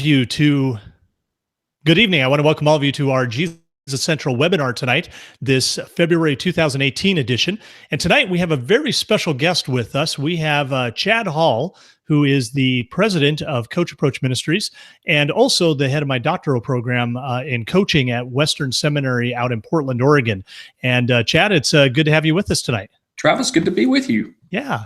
you to Good evening. I want to welcome all of you to our Jesus Central webinar tonight, this February 2018 edition. And tonight we have a very special guest with us. We have Chad Hall, who is the president of Coach Approach Ministries and also the head of my doctoral program in coaching at Western Seminary out in Portland, Oregon. And Chad, it's good to have you with us tonight. Travis, good to be with you. Yeah.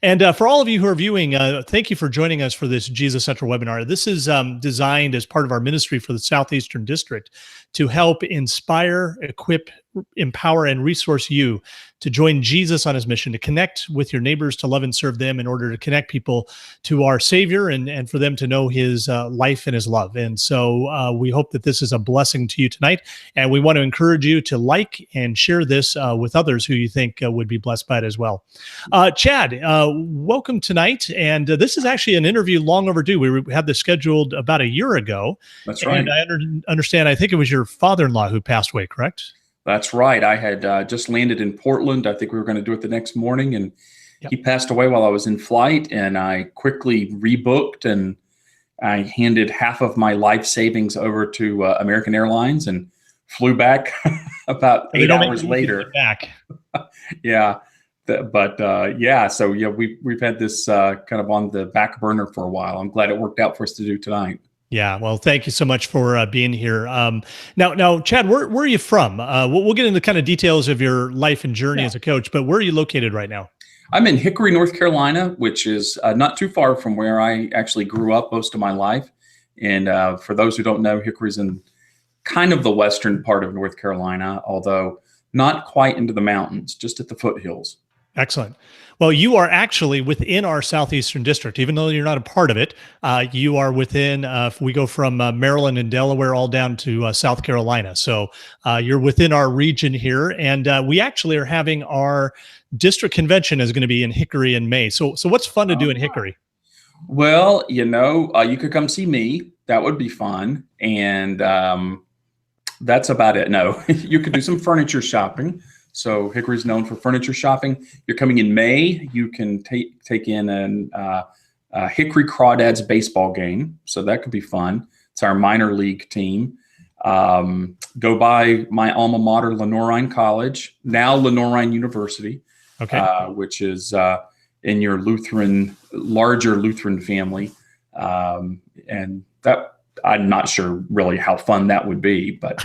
And for all of you who are viewing, thank you for joining us for this Jesus Central webinar. This is designed as part of our ministry for the Southeastern District to help inspire, equip, empower, and resource you to join Jesus on his mission, to connect with your neighbors, to love and serve them in order to connect people to our Savior and for them to know his life and his love. And so we hope that this is a blessing to you tonight. And we want to encourage you to like and share this with others who you think would be blessed by it as well. Chad, welcome tonight. And this is actually an interview long overdue. We had this scheduled about a year ago. That's right. And I understand, I think it was your father-in-law who passed away, correct? That's right. I had just landed in Portland. I think we were going to do it the next morning, and He passed away while I was in flight, and I quickly rebooked, and I handed half of my life savings over to American Airlines and flew back about 8 hours later. Back. Yeah. So we've had this kind of on the back burner for a while. I'm glad it worked out for us to do tonight. Yeah, well, thank you so much for being here. Now, Chad, where are you from? We'll get into kind of details of your life and journey as a coach, but where are you located right now? I'm in Hickory, North Carolina, which is not too far from where I actually grew up most of my life. And for those who don't know, Hickory's in kind of the western part of North Carolina, although not quite into the mountains, just at the foothills. Excellent. Well, you are actually within our Southeastern District, even though you're not a part of it. You are within, we go from Maryland and Delaware all down to South Carolina. So you're within our region here. And we actually are having our district convention is going to be in Hickory in May. So what's fun to do in Hickory? Well, you could come see me. That would be fun. And that's about it. No, you could do some furniture shopping. So Hickory's known for furniture shopping. You're coming in May. You can take in a Hickory Crawdads baseball game. So that could be fun. It's our minor league team. Go by my alma mater, Lenorine College, now Lenorine University, which is in your larger Lutheran family. And that I'm not sure really how fun that would be, but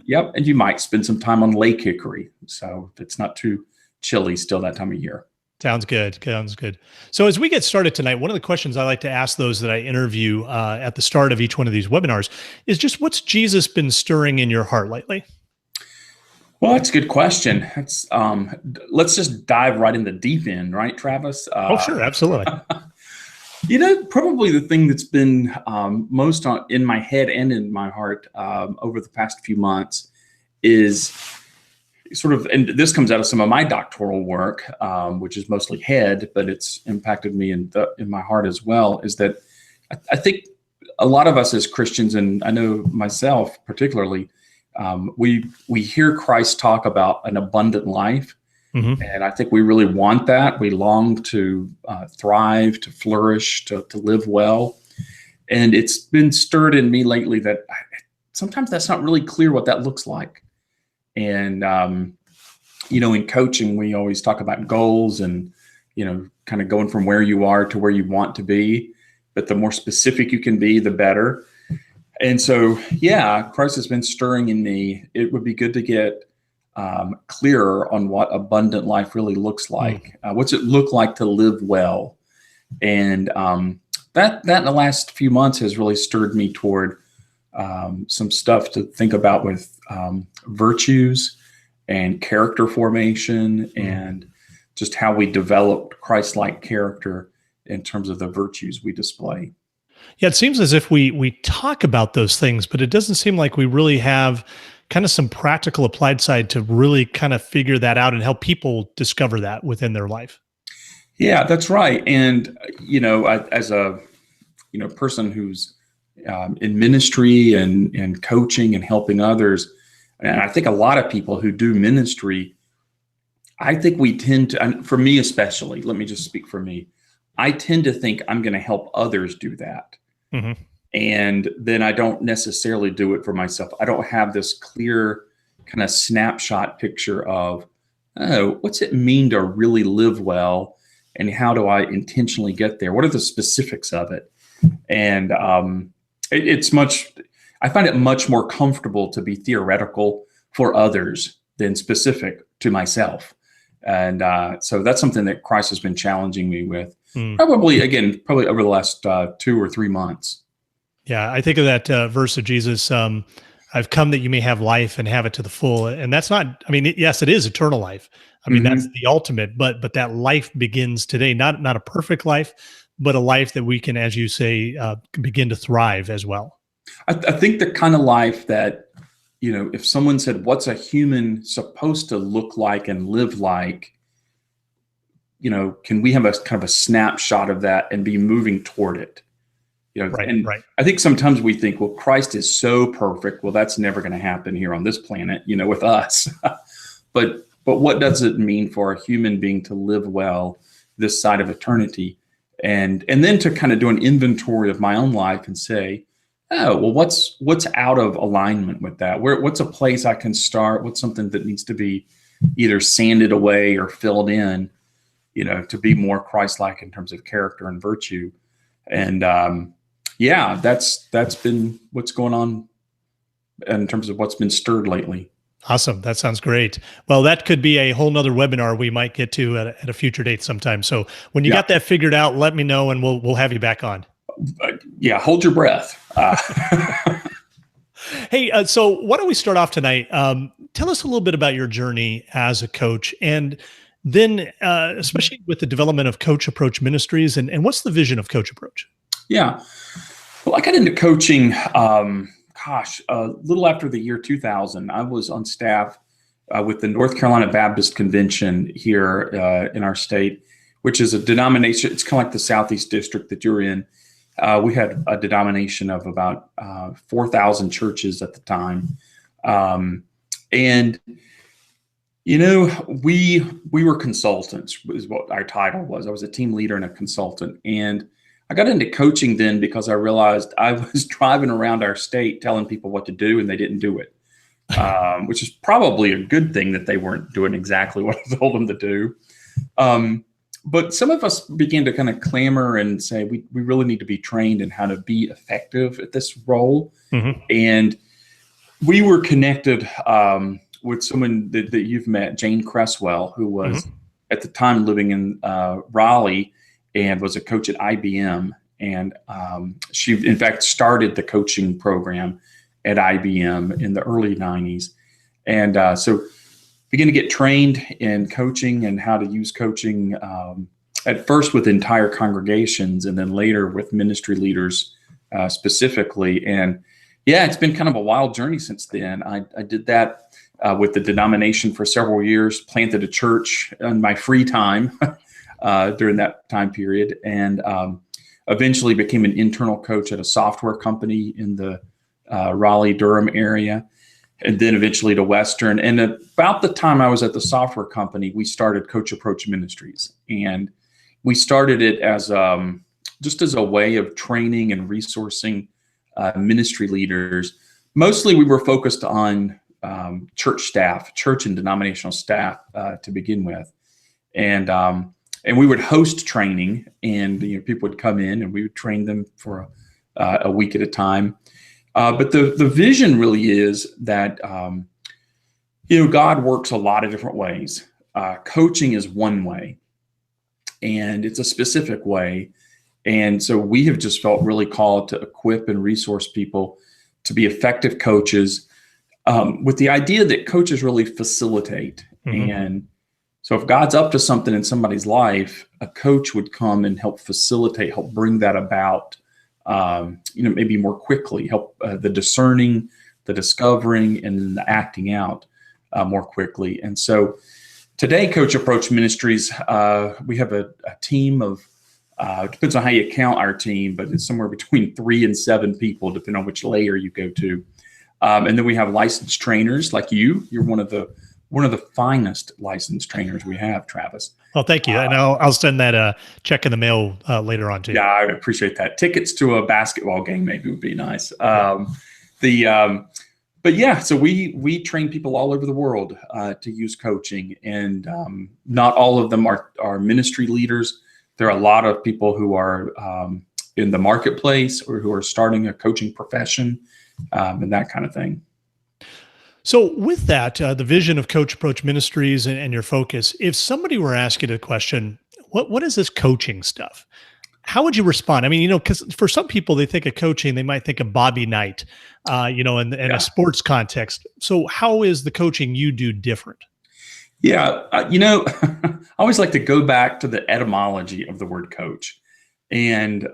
yep. And you might spend some time on Lake Hickory. So if it's not too chilly still that time of year. Sounds good. So as we get started tonight, one of the questions I like to ask those that I interview at the start of each one of these webinars is just what's Jesus been stirring in your heart lately? Well, that's a good question. Let's just dive right in the deep end, right, Travis? Sure. Absolutely. Probably the thing that's been most in my head and in my heart over the past few months is sort of, and this comes out of some of my doctoral work, which is mostly head, but it's impacted me in my heart as well, is that I think a lot of us as Christians, and I know myself particularly, we hear Christ talk about an abundant life. Mm-hmm. And I think we really want that. We long to thrive, to flourish, to live well. And it's been stirred in me lately that sometimes that's not really clear what that looks like. And, in coaching, we always talk about goals and, kind of going from where you are to where you want to be. But the more specific you can be, the better. And so, Christ has been stirring in me. It would be good to get clearer on what abundant life really looks like. What's it look like to live well? And that in the last few months has really stirred me toward some stuff to think about with virtues and character formation and just how we develop Christ-like character in terms of the virtues we display. Yeah, it seems as if we talk about those things, but it doesn't seem like we really have kind of some practical applied side to really kind of figure that out and help people discover that within their life. Yeah, that's right. And, as a, person who's in ministry and coaching and helping others, and I think a lot of people who do ministry, I think we tend to, and for me especially, let me just speak for me, I tend to think I'm going to help others do that. Mm-hmm. And then I don't necessarily do it for myself. I don't have this clear kind of snapshot picture of, oh, what's it mean to really live well? And how do I intentionally get there? What are the specifics of it? And I find it much more comfortable to be theoretical for others than specific to myself. And so that's something that Christ has been challenging me with, probably over the last 2 or 3 months. Yeah, I think of that verse of Jesus, I've come that you may have life and have it to the full. And that's not, I mean, yes, it is eternal life. I mean, that's the ultimate, but that life begins today, not a perfect life, but a life that we can, as you say, begin to thrive as well. I think the kind of life that, if someone said, what's a human supposed to look like and live like, can we have a kind of a snapshot of that and be moving toward it? Right. I think sometimes we think, well, Christ is so perfect. Well, that's never going to happen here on this planet, with us. But what does it mean for a human being to live well this side of eternity? And then to kind of do an inventory of my own life and say, oh, well, what's out of alignment with that? What's a place I can start? What's something that needs to be either sanded away or filled in, to be more Christ-like in terms of character and virtue? And that's been what's going on in terms of what's been stirred lately. Awesome. That sounds great. Well, that could be a whole nother webinar we might get to at a future date sometime. So when you got that figured out, let me know and we'll have you back on. Hold your breath. Hey, so why don't we start off tonight? Tell us a little bit about your journey as a coach, and then especially with the development of Coach Approach Ministries, and what's the vision of Coach Approach? Yeah. Well, I got into coaching, a little after the year 2000. I was on staff with the North Carolina Baptist Convention here in our state, which is a denomination. It's kind of like the Southeast District that you're in. We had a denomination of about 4,000 churches at the time. And, we were consultants is what our title was. I was a team leader and a consultant. And I got into coaching then because I realized I was driving around our state telling people what to do and they didn't do it, which is probably a good thing that they weren't doing exactly what I told them to do. But some of us began to kind of clamor and say, we really need to be trained in how to be effective at this role. Mm-hmm. And we were connected with someone that you've met, Jane Cresswell, who was at the time living in Raleigh and was a coach at IBM. And she, in fact, started the coaching program at IBM in the early 90s. And so began to get trained in coaching and how to use coaching at first with entire congregations and then later with ministry leaders specifically. And it's been kind of a wild journey since then. I did that with the denomination for several years, planted a church in my free time during that time period, and eventually became an internal coach at a software company in the Raleigh-Durham area. And then eventually to Western. And about the time I was at the software company, we started Coach Approach Ministries. And we started it as just as a way of training and resourcing ministry leaders. Mostly we were focused on church and denominational staff to begin with. And we would host training, and people would come in and we would train them for a week at a time. But the vision really is that, God works a lot of different ways. Coaching is one way, and it's a specific way. And so we have just felt really called to equip and resource people to be effective coaches with the idea that coaches really facilitate. Mm-hmm. And so if God's up to something in somebody's life, a coach would come and help facilitate, help bring that about. Maybe more quickly, help the discerning, the discovering, and then the acting out more quickly. And so today, Coach Approach Ministries, we have a team of, depends on how you count our team, but it's somewhere between 3 and 7 people, depending on which layer you go to. And then we have licensed trainers like you. You're one of the one of the finest licensed trainers we have, Travis. Well, thank you. And I'll send that check in the mail later on too. Yeah, I appreciate that. Tickets to a basketball game maybe would be nice. But yeah, so we train people all over the world to use coaching, and not all of them are ministry leaders. There are a lot of people who are in the marketplace or who are starting a coaching profession and that kind of thing. So with that, the vision of Coach Approach Ministries and your focus, if somebody were asking a question, what is this coaching stuff? How would you respond? I mean, because for some people, they think of coaching, they might think of Bobby Knight, in a sports context. So how is the coaching you do different? Yeah, I always like to go back to the etymology of the word coach. And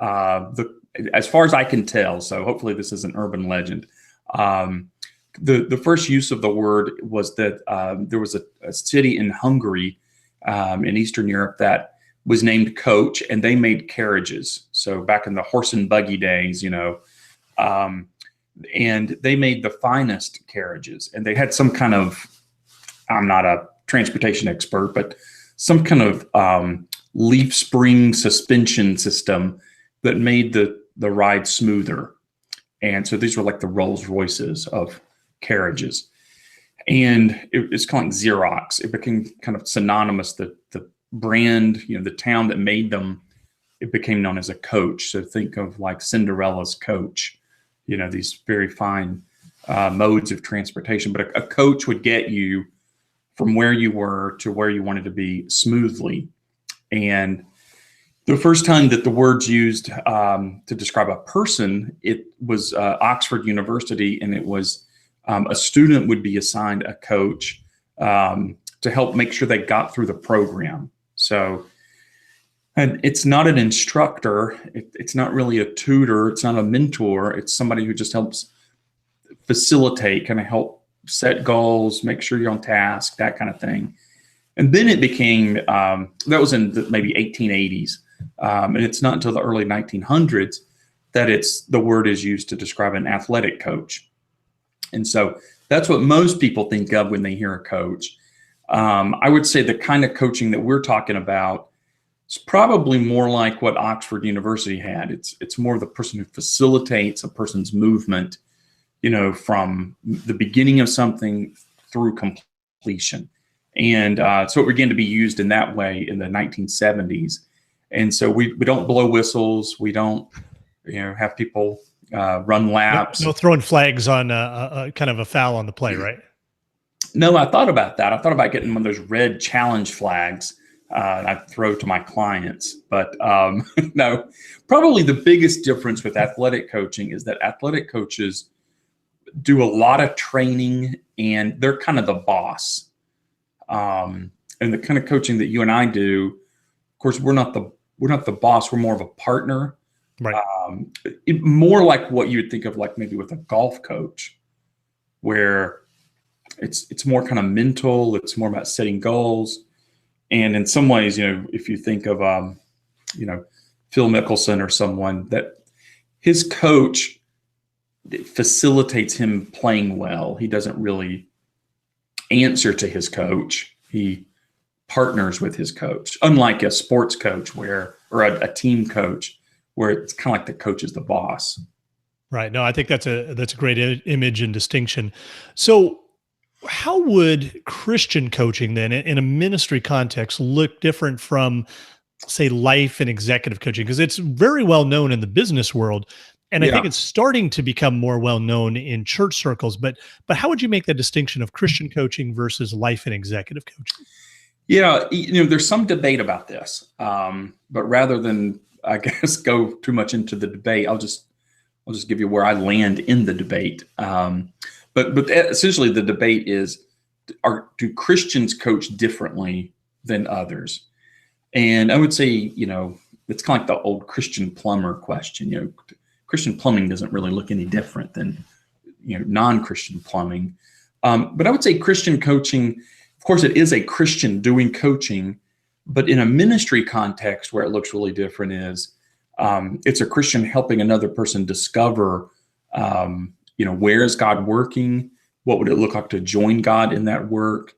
as far as I can tell, so hopefully this is an urban legend, the first use of the word was that there was a city in Hungary in Eastern Europe that was named Coach, and they made carriages. So back in the horse and buggy days, and they made the finest carriages, and they had some kind of, I'm not a transportation expert, but some kind of leaf spring suspension system that made the ride smoother. And so these were like the Rolls Royces of carriages. And it's kind of like Xerox. It became kind of synonymous, the brand, the town that made them, it became known as a coach. So think of like Cinderella's coach, these very fine modes of transportation. But a coach would get you from where you were to where you wanted to be smoothly. And the first time that the word's used to describe a person, it was Oxford University, and it was a student would be assigned a coach to help make sure they got through the program. So, and it's not an instructor. It's not really a tutor. It's not a mentor. It's somebody who just helps facilitate, kind of help set goals, make sure you're on task, that kind of thing. And then it became, that was in the maybe 1880s. And it's not until the early 1900s that the word is used to describe an athletic coach. And so that's what most people think of when they hear a coach. I would say the kind of coaching that we're talking about is probably more like what Oxford University had. It's more the person who facilitates a person's movement, from the beginning of something through completion. And so it began to be used in that way in the 1970s. And so we don't blow whistles. We don't, have people run laps. No throwing flags on a kind of a foul on the play, right? No, I thought about that. I thought about getting one of those red challenge flags I'd throw to my clients. But no, probably the biggest difference with athletic coaching is that athletic coaches do a lot of training, and they're kind of the boss. And the kind of coaching that you and I do, of course, we're not the boss. We're more of a partner. Right. More like what you would think of, like maybe with a golf coach, where it's more kind of mental. It's more about setting goals. And in some ways, if you think of, Phil Mickelson or someone, that his coach facilitates him playing well. He doesn't really answer to his coach. He partners with his coach, unlike a sports coach or a team coach, where it's kind of like the coach is the boss. Right. No, I think that's a great image and distinction. So how would Christian coaching then in a ministry context look different from, say, life and executive coaching? Because it's very well known in the business world. And I think it's starting to become more well known in church circles. But how would you make that distinction of Christian coaching versus life and executive coaching? Yeah, there's some debate about this. But rather than, I guess, go too much into the debate, I'll just give you where I land in the debate. But essentially the debate is, do Christians coach differently than others? And I would say, it's kind of like the old Christian plumber question. Christian plumbing doesn't really look any different than, non-Christian plumbing. But I would say Christian coaching, of course, it is a Christian doing coaching, but in a ministry context where it looks really different is, it's a Christian helping another person discover, where is God working? What would it look like to join God in that work?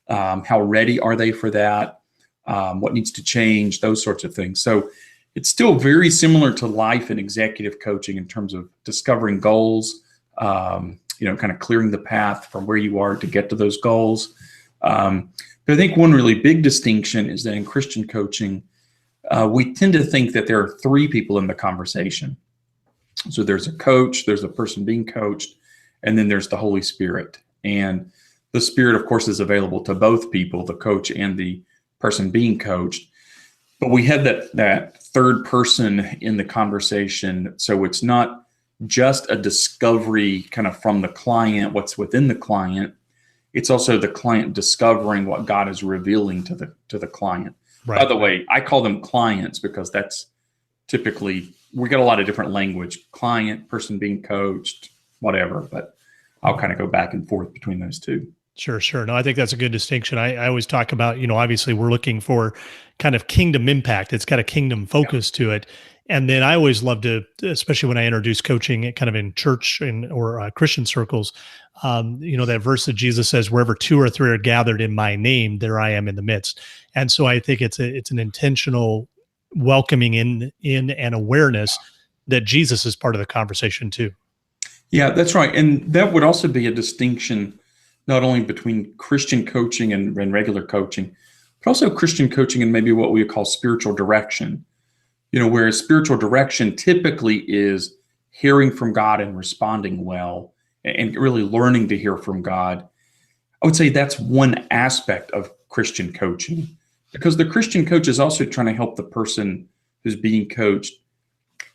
How ready are they for that? What needs to change? Those sorts of things. So it's still very similar to life and executive coaching in terms of discovering goals, kind of clearing the path from where you are to get to those goals. But I think one really big distinction is that in Christian coaching, we tend to think that there are three people in the conversation. So there's a coach, there's a person being coached, and then there's the Holy Spirit. And the Spirit, of course, is available to both people, the coach and the person being coached. But we had that third person in the conversation. So it's not just a discovery kind of from the client, what's within the client. It's also the client discovering what God is revealing to the client. Right. By the way, I call them clients because that's typically, we got a lot of different language, client, person being coached, whatever, but I'll kind of go back and forth between those two. Sure. No, I think that's a good distinction. I always talk about, obviously we're looking for kind of kingdom impact. It's got a kingdom focus to it. And then I always love to, especially when I introduce coaching kind of in church or Christian circles, that verse that Jesus says, wherever 2 or 3 are gathered in my name, there I am in the midst. And so I think it's an intentional welcoming in and awareness that Jesus is part of the conversation too. Yeah, that's right. And that would also be a distinction not only between Christian coaching and regular coaching, but also Christian coaching and maybe what we call spiritual direction. Whereas spiritual direction typically is hearing from God and responding well and really learning to hear from God. I would say that's one aspect of Christian coaching, because the Christian coach is also trying to help the person who's being coached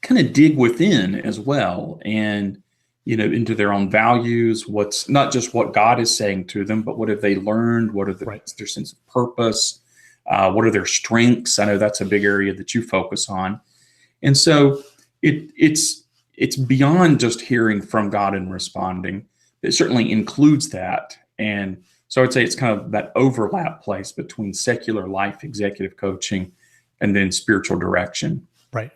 kind of dig within as well and into their own values, what's not just what God is saying to them, but what have they learned? What are their sense of purpose? What are their strengths? I know that's a big area that you focus on. And so it's beyond just hearing from God and responding. It certainly includes that. And so I would say it's kind of that overlap place between secular life, executive coaching, and then spiritual direction. Right.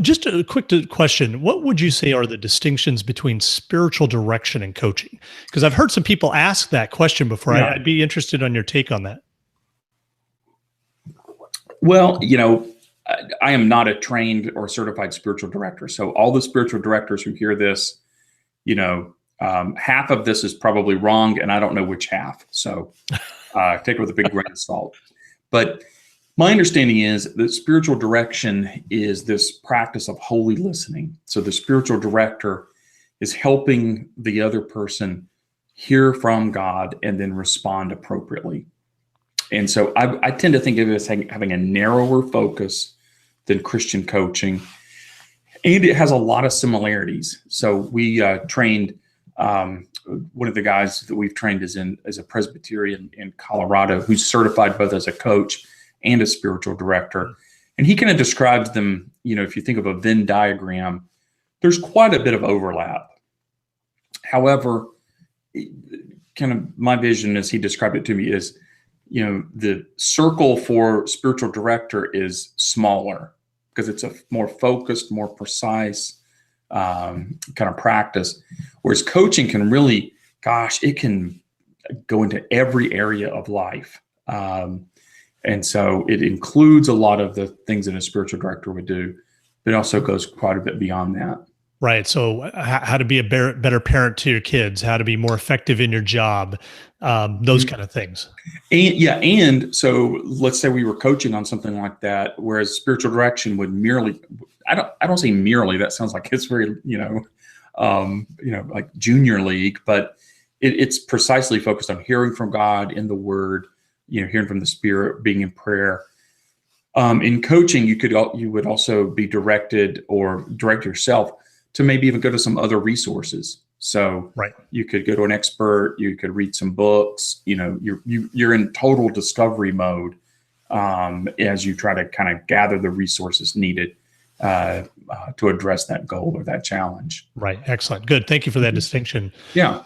Just a quick question. What would you say are the distinctions between spiritual direction and coaching? Because I've heard some people ask that question before. Yeah. I'd be interested on your take on that. Well, I am not a trained or certified spiritual director. So all the spiritual directors who hear this, half of this is probably wrong, and I don't know which half. So take it with a big grain of salt. But my understanding is that spiritual direction is this practice of holy listening. So the spiritual director is helping the other person hear from God and then respond appropriately. And so I tend to think of it as having a narrower focus than Christian coaching. And it has a lot of similarities. So we trained, one of the guys that we've trained is a Presbyterian in Colorado who's certified both as a coach and a spiritual director. And he kind of describes them, if you think of a Venn diagram, there's quite a bit of overlap. However, kind of my vision as he described it to me is, the circle for spiritual director is smaller because it's a more focused, more precise kind of practice. Whereas coaching can really, it can go into every area of life. And so it includes a lot of the things that a spiritual director would do, but it also goes quite a bit beyond that. Right. So how to be a better parent to your kids, how to be more effective in your job, those kind of things. And so let's say we were coaching on something like that, whereas spiritual direction would merely, I don't say merely, that sounds like it's very, like junior league, but it's precisely focused on hearing from God in the Word, hearing from the Spirit, being in prayer. In coaching, you would also be directed or direct yourself to maybe even go to some other resources. So you could go to an expert, you could read some books, you're in total discovery mode as you try to kind of gather the resources needed to address that goal or that challenge. Right. Excellent. Good. Thank you for that distinction. Yeah.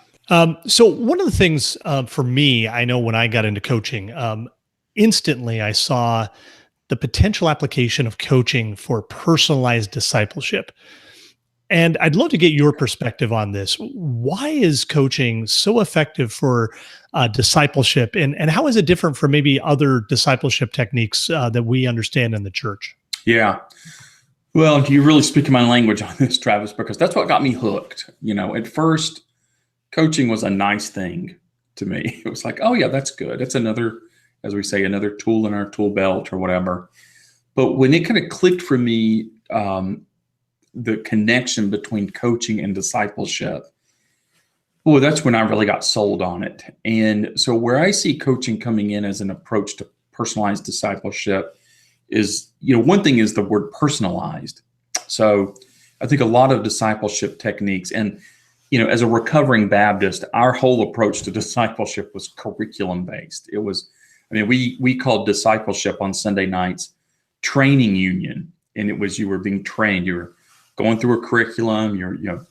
So one of the things for me, I know when I got into coaching, instantly I saw the potential application of coaching for personalized discipleship. And I'd love to get your perspective on this. Why is coaching so effective for discipleship, and how is it different from maybe other discipleship techniques that we understand in the church? Yeah. Well, you really speak my language on this, Travis, because that's what got me hooked. At first, coaching was a nice thing to me. It was like, oh yeah, that's good. That's another, as we say, another tool in our tool belt or whatever. But when it kind of clicked for me, the connection between coaching and discipleship, well, that's when I really got sold on it. And so where I see coaching coming in as an approach to personalized discipleship is, one thing is the word personalized. So I think a lot of discipleship techniques, and, as a recovering Baptist, our whole approach to discipleship was curriculum based. It was, we called discipleship on Sunday nights training union. And it was, you were being trained, you were going through a curriculum, you're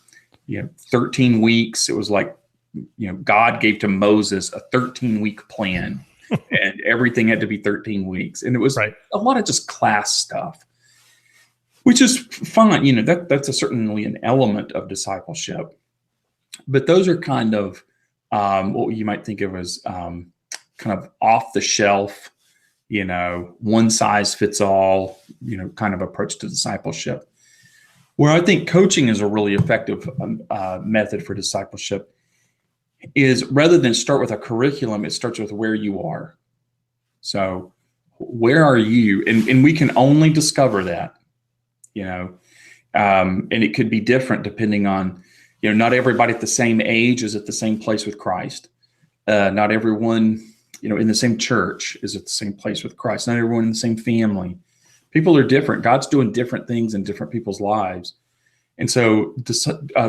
13 weeks. It was like, God gave to Moses a 13-week plan and everything had to be 13 weeks. And it was Right. a lot of just class stuff, which is fine. That's certainly an element of discipleship. But those are kind of what you might think of as kind of off the shelf, one size fits all, kind of approach to discipleship. Where I think coaching is a really effective method for discipleship is, rather than start with a curriculum, it starts with where you are. So where are you? And we can only discover that, and it could be different depending on, not everybody at the same age is at the same place with Christ. Not everyone, in the same church is at the same place with Christ. Not everyone in the same family. People are different. God's doing different things in different people's lives. And so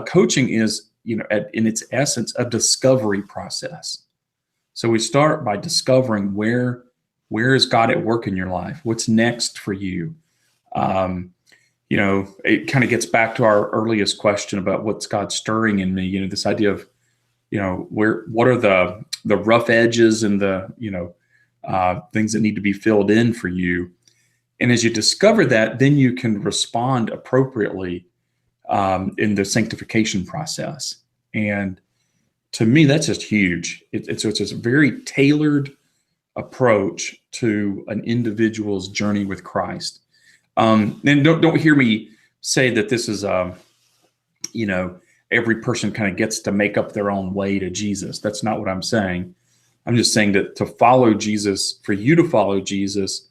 coaching is, in its essence, a discovery process. So we start by discovering where is God at work in your life? What's next for you? It kind of gets back to our earliest question about what's God stirring in me, this idea of, what are the rough edges and the, things that need to be filled in for you. And as you discover that, then you can respond appropriately in the sanctification process. And to me, that's just huge. It's just a very tailored approach to an individual's journey with Christ. And don't hear me say that this is, every person kind of gets to make up their own way to Jesus. That's not what I'm saying. I'm just saying that to follow Jesus, for you to follow Jesus,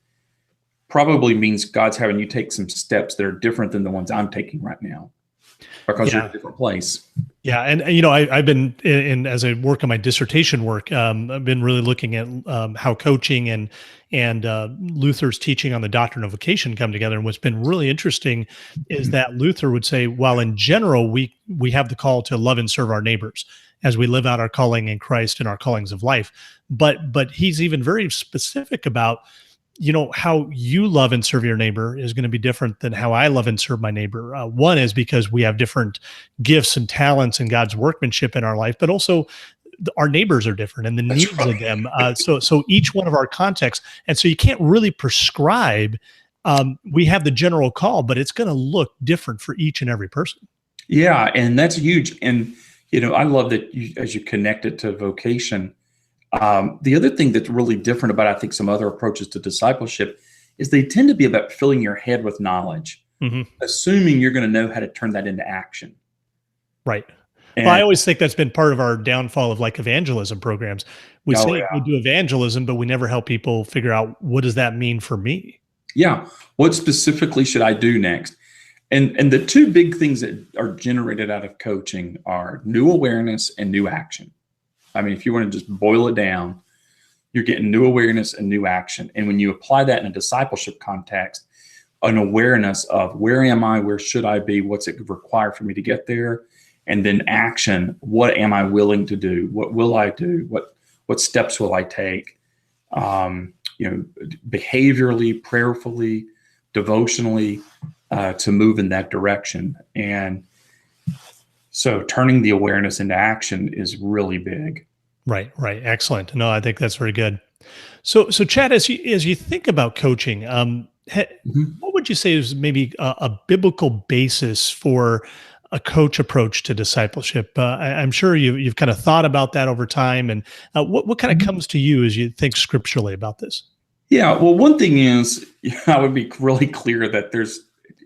probably means God's having you take some steps that are different than the ones I'm taking right now, because you're in a different place. Yeah. And, I've been as I work on my dissertation work, I've been really looking at how coaching and Luther's teaching on the doctrine of vocation come together. And what's been really interesting is that Luther would say, while in general, we have the call to love and serve our neighbors as we live out our calling in Christ and our callings of life. But he's even very specific about, how you love and serve your neighbor is going to be different than how I love and serve my neighbor. One is because we have different gifts and talents and God's workmanship in our life, but also our neighbors are different and the needs of them. So each one of our contexts, and so you can't really prescribe. We have the general call, but it's going to look different for each and every person. Yeah, and that's huge. And I love that as you connect it to vocation. The other thing that's really different about, I think, some other approaches to discipleship is they tend to be about filling your head with knowledge, assuming you're going to know how to turn that into action. Right. Well, I always think that's been part of our downfall of like evangelism programs. We say we do evangelism, but we never help people figure out, what does that mean for me? Yeah. What specifically should I do next? And the two big things that are generated out of coaching are new awareness and new action. If you want to just boil it down, you're getting new awareness and new action. And when you apply that in a discipleship context, an awareness of where am I, where should I be, what's it require for me to get there? And then action, what am I willing to do? What will I do? What steps will I take? Behaviorally, prayerfully, devotionally, to move in that direction. And so turning the awareness into action is really big. Right. Excellent. No, I think that's very good. So Chad, as you think about coaching, what would you say is maybe a biblical basis for a coach approach to discipleship. I'm sure you've kind of thought about that over time. And what kind of comes to you as you think scripturally about this? Yeah, well, one thing is, I would be really clear that there's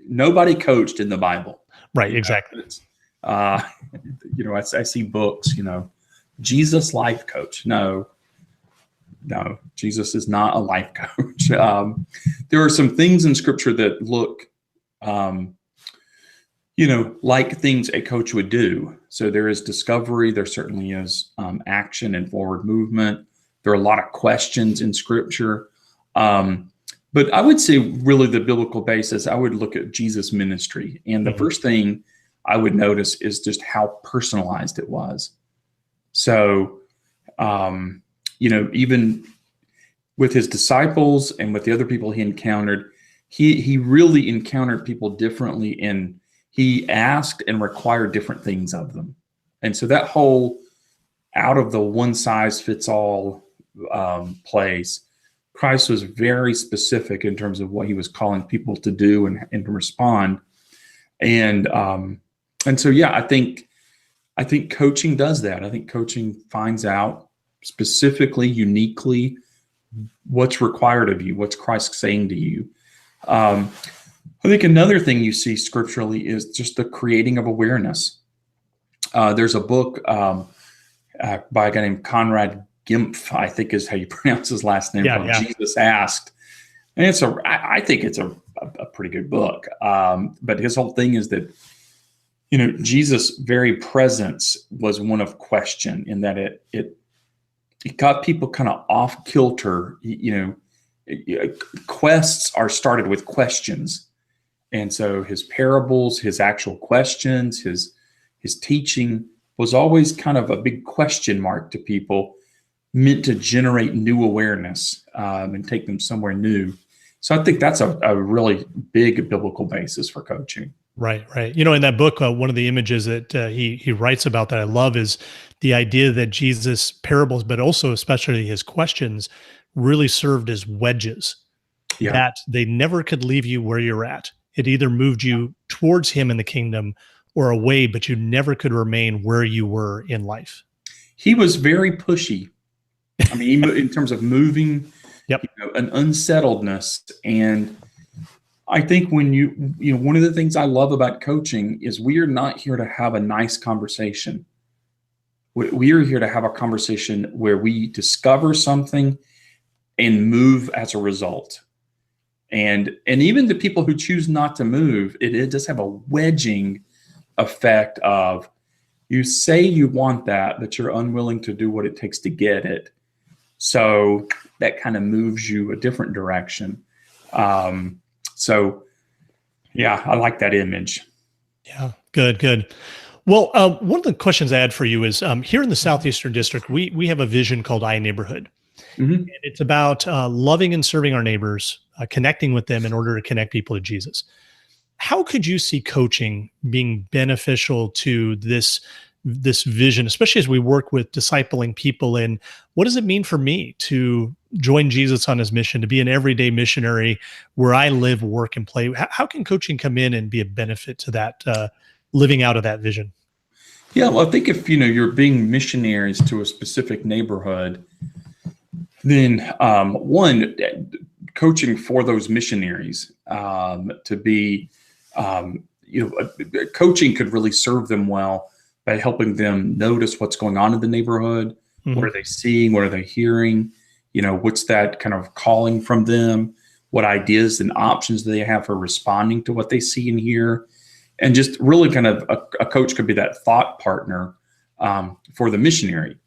nobody coached in the Bible. Right, You know, exactly. it's, uh, I see books, Jesus life coach. No, Jesus is not a life coach. There are some things in scripture that look, like things a coach would do. So there is discovery. There certainly is action and forward movement. There are a lot of questions in scripture. But I would say really the biblical basis, I would look at Jesus' ministry. And the first thing I would notice is just how personalized it was. So, even with his disciples and with the other people he encountered, he really encountered people differently, and he asked and required different things of them. And so that whole out of the one size fits all place, Christ was very specific in terms of what he was calling people to do and to respond. And so, yeah, I think coaching does that. I think coaching finds out specifically, uniquely, what's required of you, what's Christ saying to you. I think another thing you see scripturally is just the creating of awareness. There's a book by a guy named Conrad Gimpf, I think is how you pronounce his last name, called Jesus Asked. And I think it's a pretty good book. But his whole thing is that, Jesus' very presence was one of question, in that it got people kind of off kilter. Quests are started with questions. And so his parables, his actual questions, his teaching was always kind of a big question mark to people, meant to generate new awareness and take them somewhere new. So I think that's a really big biblical basis for coaching. Right. In that book, one of the images that he writes about that I love is the idea that Jesus' parables, but also especially his questions, really served as wedges, that they never could leave you where you're at. It either moved you towards him in the kingdom or away, but you never could remain where you were in life. He was very pushy. I mean, in terms of moving, an unsettledness. And I think when one of the things I love about coaching is we are not here to have a nice conversation. We are here to have a conversation where we discover something and move as a result. And even the people who choose not to move, it does have a wedging effect of, you say you want that, but you're unwilling to do what it takes to get it. So that kind of moves you a different direction. So, yeah, I like that image. Yeah, good. Well, one of the questions I had for you is, here in the Southeastern District, we have a vision called iNeighborhood. And it's about loving and serving our neighbors, connecting with them in order to connect people to Jesus. How could you see coaching being beneficial to this vision, especially as we work with discipling people? And what does it mean for me to join Jesus on his mission, to be an everyday missionary where I live, work, and play? How can coaching come in and be a benefit to that, living out of that vision? Yeah, well, I think if you're being missionaries to a specific neighborhood, then one, coaching for those missionaries to be, coaching could really serve them well by helping them notice what's going on in the neighborhood. What are they seeing? What are they hearing? What's that kind of calling from them? What ideas and options do they have for responding to what they see and hear? And just really kind of a coach could be that thought partner for the missionary.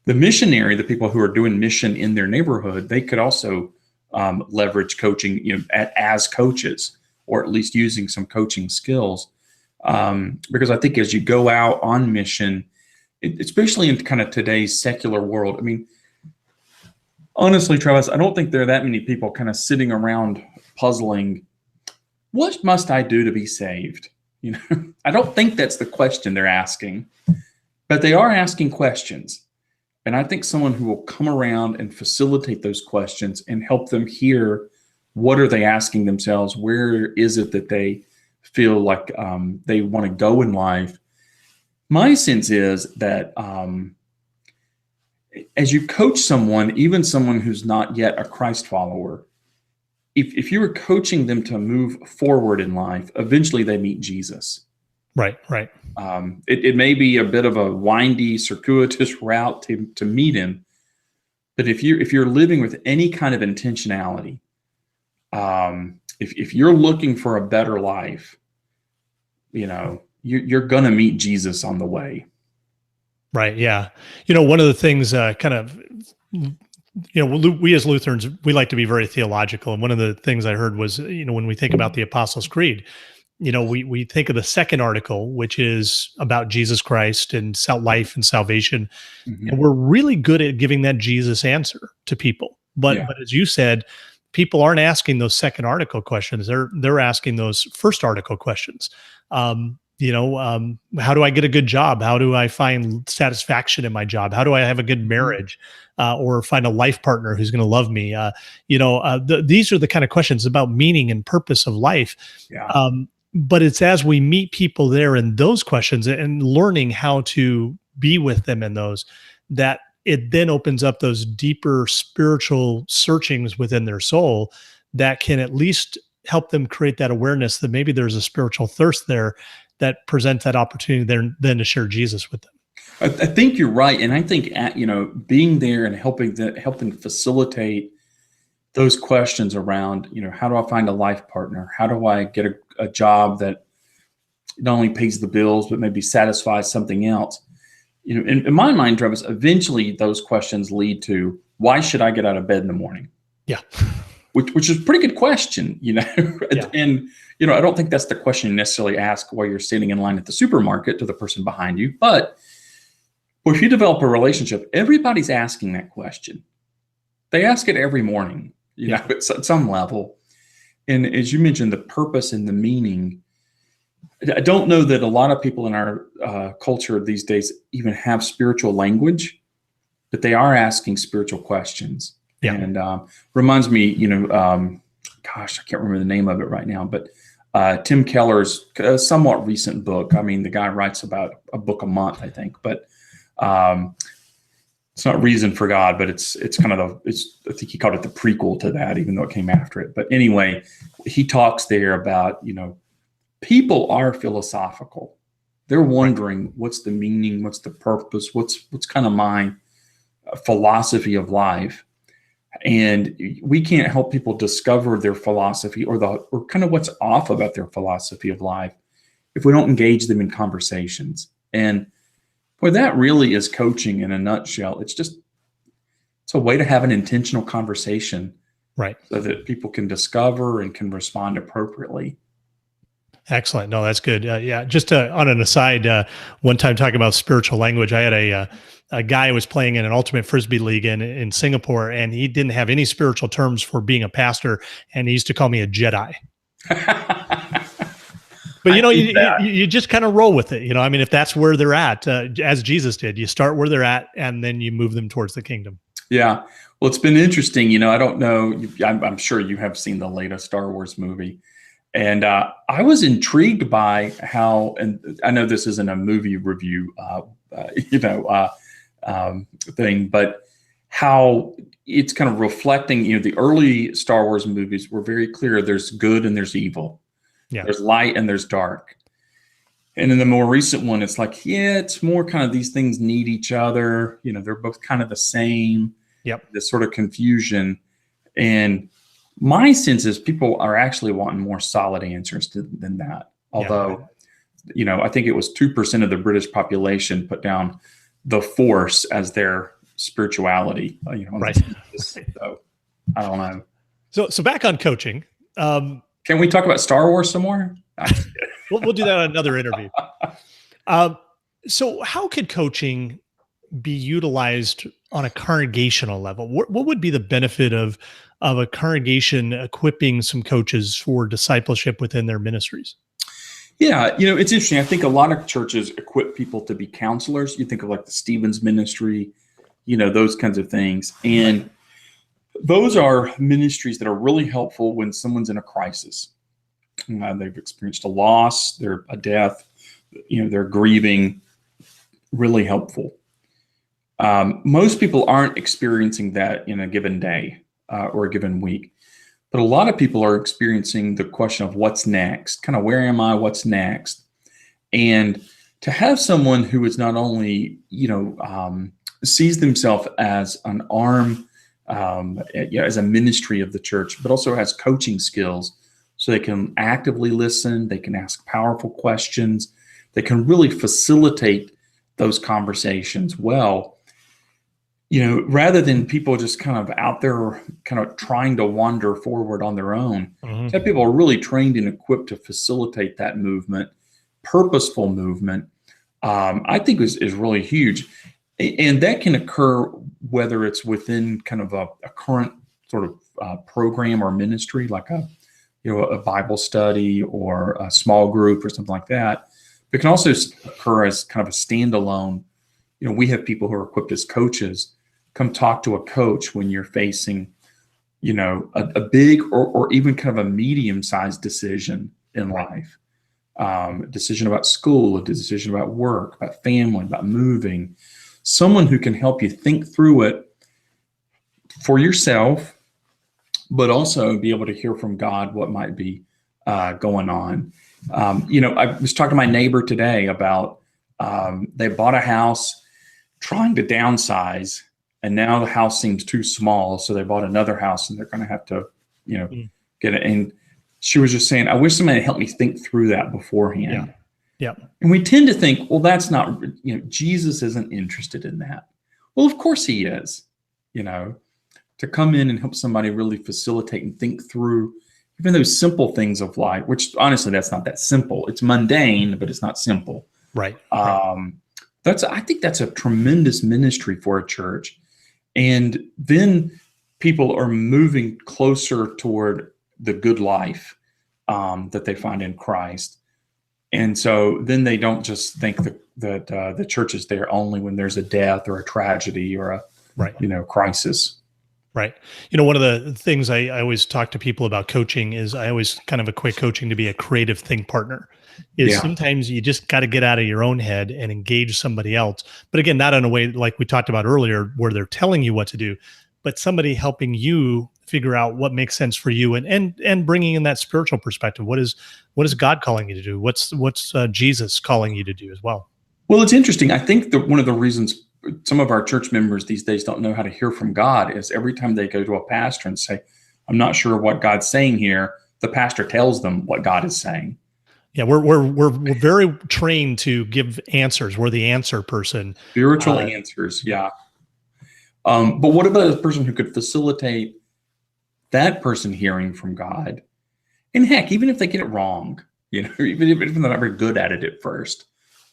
The missionary, the people who are doing mission in their neighborhood, they could also leverage coaching, as coaches, or at least using some coaching skills. Because I think as you go out on mission, especially in kind of today's secular world, I mean, honestly, Travis, I don't think there are that many people kind of sitting around puzzling, what must I do to be saved? I don't think that's the question they're asking, but they are asking questions. And I think someone who will come around and facilitate those questions and help them hear, what are they asking themselves? Where is it that they feel like they want to go in life. My sense is that as you coach someone, even someone who's not yet a Christ follower, if you were coaching them to move forward in life, eventually they meet Jesus. Right, right. It may be a bit of a windy, circuitous route to meet him, but if you're living with any kind of intentionality, if you're looking for a better life, you're going to meet Jesus on the way. Right. Yeah. One of the things we as Lutherans, we like to be very theological. And one of the things I heard was, when we think about the Apostles' Creed, we think of the second article, which is about Jesus Christ and life and salvation. Mm-hmm. And we're really good at giving that Jesus answer to people. But as you said, people aren't asking those second article questions. They're asking those first article questions. How do I get a good job? How do I find satisfaction in my job? How do I have a good marriage, or find a life partner who's going to love me? These are the kind of questions about meaning and purpose of life. Yeah. But it's as we meet people there in those questions and learning how to be with them in those, that it then opens up those deeper spiritual searchings within their soul that can at least help them create that awareness that maybe there's a spiritual thirst there that presents that opportunity there then to share Jesus with them. I think you're right. And I think, being there and helping facilitate those questions around, how do I find a life partner? How do I get a job that not only pays the bills, but maybe satisfies something else? In my mind, Travis, eventually those questions lead to, why should I get out of bed in the morning? Yeah. Which is a pretty good question, Yeah. And, I don't think that's the question you necessarily ask while you're standing in line at the supermarket to the person behind you. But if you develop a relationship, everybody's asking that question. They ask it every morning, at some level. And as you mentioned, the purpose and the meaning, I don't know that a lot of people in our culture these days even have spiritual language, but they are asking spiritual questions. Yeah. And reminds me, I can't remember the name of it right now, but Tim Keller's somewhat recent book. I mean, the guy writes about a book a month, I think, but it's not Reason for God, but it's kind of I think he called it the prequel to that, even though it came after it. But anyway, he talks there about, people are philosophical. They're wondering, what's the meaning? What's the purpose? What's kind of my philosophy of life? And we can't help people discover their philosophy or kind of what's off about their philosophy of life if we don't engage them in conversations. And boy, that really is coaching in a nutshell. It's a way to have an intentional conversation, right? So that people can discover and can respond appropriately. Excellent. No, that's good. Just on an aside, one time talking about spiritual language, I had a guy who was playing in an ultimate Frisbee league in Singapore, and he didn't have any spiritual terms for being a pastor, and he used to call me a Jedi. But you just kind of roll with it. I mean, if that's where they're at, as Jesus did, you start where they're at, and then you move them towards the kingdom. Yeah. Well, it's been interesting. I don't know. I'm sure you have seen the latest Star Wars movie. And I was intrigued by how, and I know this isn't a movie review, thing, but how it's kind of reflecting, the early Star Wars movies were very clear. There's good and there's evil. Yeah. There's light and there's dark. And in the more recent one, it's like, it's more kind of these things need each other. They're both kind of the same. Yep. This sort of confusion. And my sense is people are actually wanting more solid answers than that. Although, I think it was 2% of the British population put down the Force as their spirituality. Right. So I don't know. So back on coaching. Can we talk about Star Wars some more? We'll do that on another interview. So how could coaching be utilized on a congregational level? What would be the benefit of a congregation equipping some coaches for discipleship within their ministries? Yeah, it's interesting. I think a lot of churches equip people to be counselors. You think of like the Stevens ministry, those kinds of things. And those are ministries that are really helpful when someone's in a crisis. they've experienced a loss, a death, they're grieving. Really helpful. Most people aren't experiencing that in a given day or a given week, but a lot of people are experiencing the question of what's next, kind of where am I, what's next? And to have someone who is not only, sees themselves as an arm, as a ministry of the church, but also has coaching skills so they can actively listen, they can ask powerful questions, they can really facilitate those conversations well, rather than people just kind of out there kind of trying to wander forward on their own. Mhm. That people are really trained and equipped to facilitate that movement, purposeful movement, I think is really huge. And that can occur whether it's within kind of a current sort of program or ministry, like a Bible study or a small group or something like that. But it can also occur as kind of a standalone. We have people who are equipped as coaches come talk to a coach when you're facing, a big or even kind of a medium-sized decision in life. A decision about school, a decision about work, about family, about moving. Someone who can help you think through it for yourself, but also be able to hear from God what might be going on. I was talking to my neighbor today about they bought a house trying to downsize, and now the house seems too small, so they bought another house, and they're going to have to, get it. And she was just saying, I wish somebody had helped me think through that beforehand. Yeah. And we tend to think, well, that's not, Jesus isn't interested in that. Well, of course he is, to come in and help somebody really facilitate and think through even those simple things of life, which honestly, that's not that simple. It's mundane, but it's not simple. Right. I think that's a tremendous ministry for a church. And then people are moving closer toward the good life that they find in Christ. And so then they don't just think that the church is there only when there's a death or a tragedy or a crisis. Right. One of the things I always talk to people about coaching is I always kind of equate coaching to be a creative think partner. Sometimes you just got to get out of your own head and engage somebody else. But again, not in a way like we talked about earlier, where they're telling you what to do, but somebody helping you figure out what makes sense for you and bringing in that spiritual perspective. What is God calling you to do? What's Jesus calling you to do as well? Well, it's interesting. I think that one of the reasons some of our church members these days don't know how to hear from God is every time they go to a pastor and say, I'm not sure what God's saying here, the pastor tells them what God is saying. Yeah, we're very trained to give answers. We're the answer person. Spiritual answers, yeah. But what about a person who could facilitate that person hearing from God? And heck, even if they get it wrong, even if they're not very good at it at first,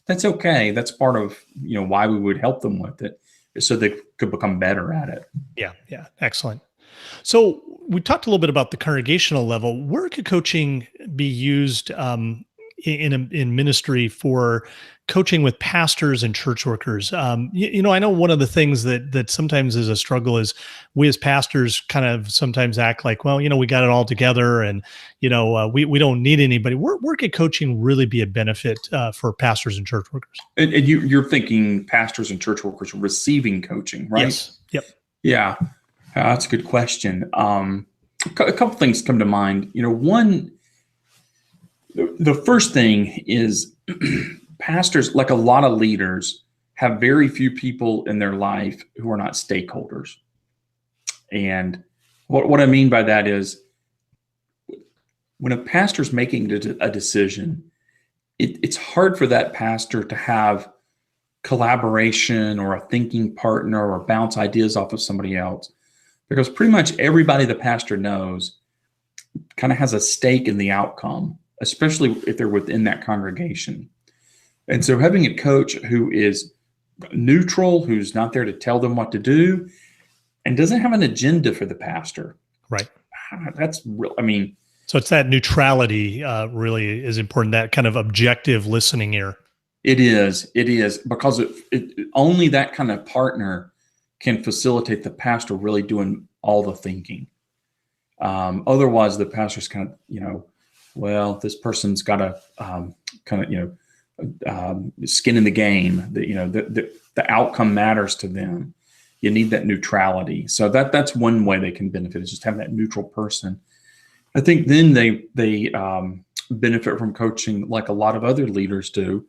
that's okay. That's part of why we would help them with it, is so they could become better at it. Yeah, excellent. So we talked a little bit about the congregational level. Where could coaching be used in ministry for coaching with pastors and church workers? I know one of the things that sometimes is a struggle is we as pastors kind of sometimes act like, well, we got it all together, and we don't need anybody. Where could coaching really be a benefit for pastors and church workers? And you're thinking pastors and church workers receiving coaching, right? Yes. Yep. Yeah, that's a good question. A couple things come to mind. One, the first thing is pastors, like a lot of leaders, have very few people in their life who are not stakeholders. And what I mean by that is when a pastor's making a decision, it's hard for that pastor to have collaboration or a thinking partner or bounce ideas off of somebody else, because pretty much everybody the pastor knows kind of has a stake in the outcome, especially if they're within that congregation. And so having a coach who is neutral, who's not there to tell them what to do, and doesn't have an agenda for the pastor. Right. That's real. So it's that neutrality really is important, that kind of objective listening ear. It is, because only that kind of partner can facilitate the pastor really doing all the thinking. Otherwise, the pastor's kind of, well, this person's got a kind of, skin in the game. The outcome matters to them. You need that neutrality. So that's one way they can benefit, is just having that neutral person. I think then they benefit from coaching like a lot of other leaders do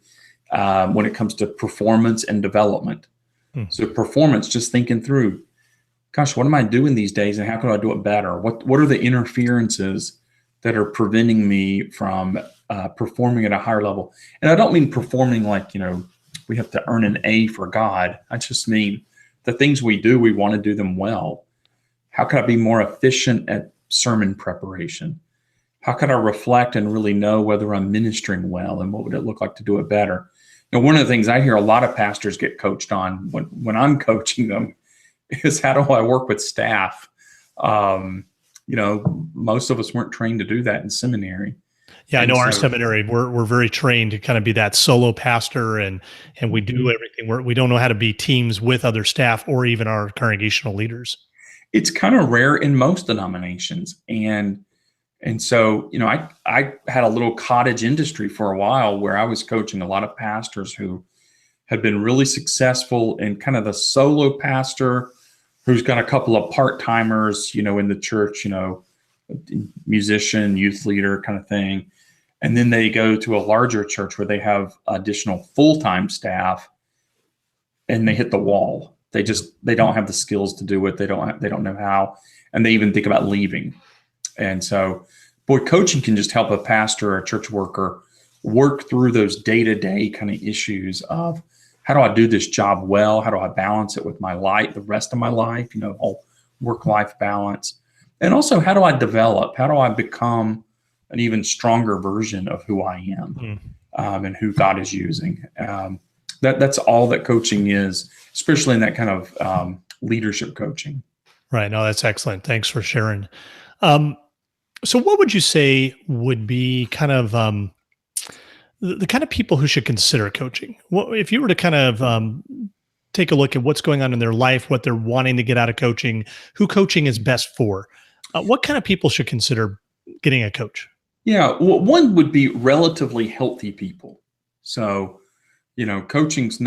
when it comes to performance and development. So performance, just thinking through, gosh, what am I doing these days and how can I do it better? What are the interferences that are preventing me from performing at a higher level? And I don't mean performing like, we have to earn an A for God. I just mean the things we do, we want to do them well. How can I be more efficient at sermon preparation? How can I reflect and really know whether I'm ministering well, and what would it look like to do it better? One of the things I hear a lot of pastors get coached on when I'm coaching them is, how do I work with staff? Most of us weren't trained to do that in seminary. Yeah, I know our seminary, we're very trained to kind of be that solo pastor, and we do everything. We don't know how to be teams with other staff or even our congregational leaders. It's kind of rare in most denominations. And so, I had a little cottage industry for a while where I was coaching a lot of pastors who had been really successful in kind of the solo pastor who's got a couple of part-timers, in the church, musician, youth leader kind of thing. And then they go to a larger church where they have additional full-time staff, and they hit the wall. They don't have the skills to do it. They don't know how, and they even think about leaving. And so, coaching can just help a pastor or a church worker work through those day-to-day kind of issues of, how do I do this job well? How do I balance it with my life, the rest of my life, whole work-life balance? And also, how do I develop? How do I become an even stronger version of who I am and who God is using? That's all that coaching is, especially in that kind of leadership coaching. Right. No, that's excellent. Thanks for sharing. So what would you say would be kind of the kind of people who should consider coaching? If you were to kind of take a look at what's going on in their life, what they're wanting to get out of coaching, who coaching is best for, what kind of people should consider getting a coach? Yeah, well, one would be relatively healthy people. So, coaching's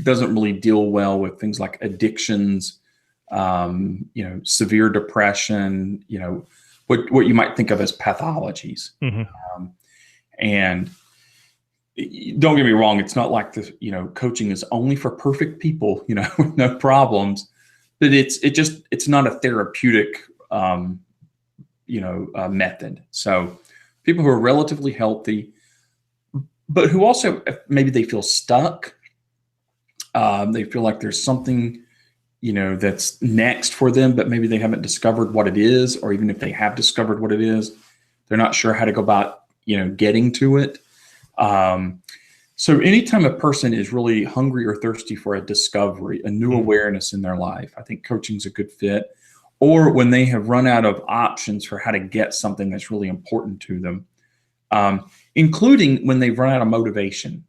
doesn't really deal well with things like addictions, severe depression, what you might think of as pathologies. And don't get me wrong, it's not like coaching is only for perfect people, with no problems, but it's not a therapeutic, method. So people who are relatively healthy, but who also, maybe they feel stuck. They feel like there's something, that's next for them, but maybe they haven't discovered what it is, or even if they have discovered what it is, they're not sure how to go about, getting to it. So anytime a person is really hungry or thirsty for a discovery, a new awareness in their life, I think coaching's a good fit. Or when they have run out of options for how to get something that's really important to them, including when they've run out of motivation.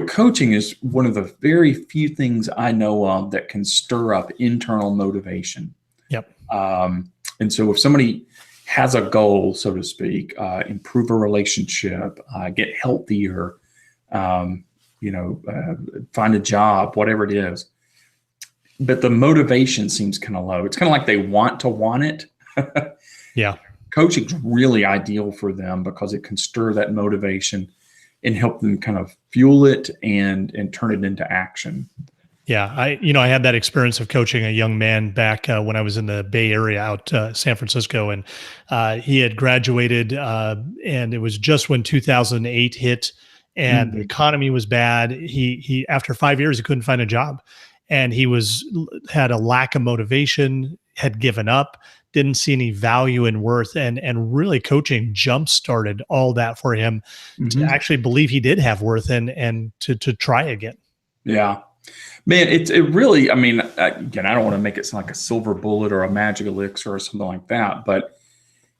Coaching is one of the very few things I know of that can stir up internal motivation. Yep. And so if somebody has a goal, so to speak, improve a relationship, get healthier, find a job, whatever it is, but the motivation seems kind of low. It's kind of like they want it. Yeah. Coaching's really ideal for them because it can stir that motivation and help them kind of fuel it and turn it into action. Yeah. I had that experience of coaching a young man back when I was in the Bay Area out San Francisco, and he had graduated and it was just when 2008 hit and the economy was bad. He after 5 years, he couldn't find a job, and he had a lack of motivation, had given up, didn't see any value and worth, and really coaching jump-started all that for him to actually believe he did have worth and to try again. Yeah. Man, it really, again, I don't want to make it sound like a silver bullet or a magic elixir or something like that, but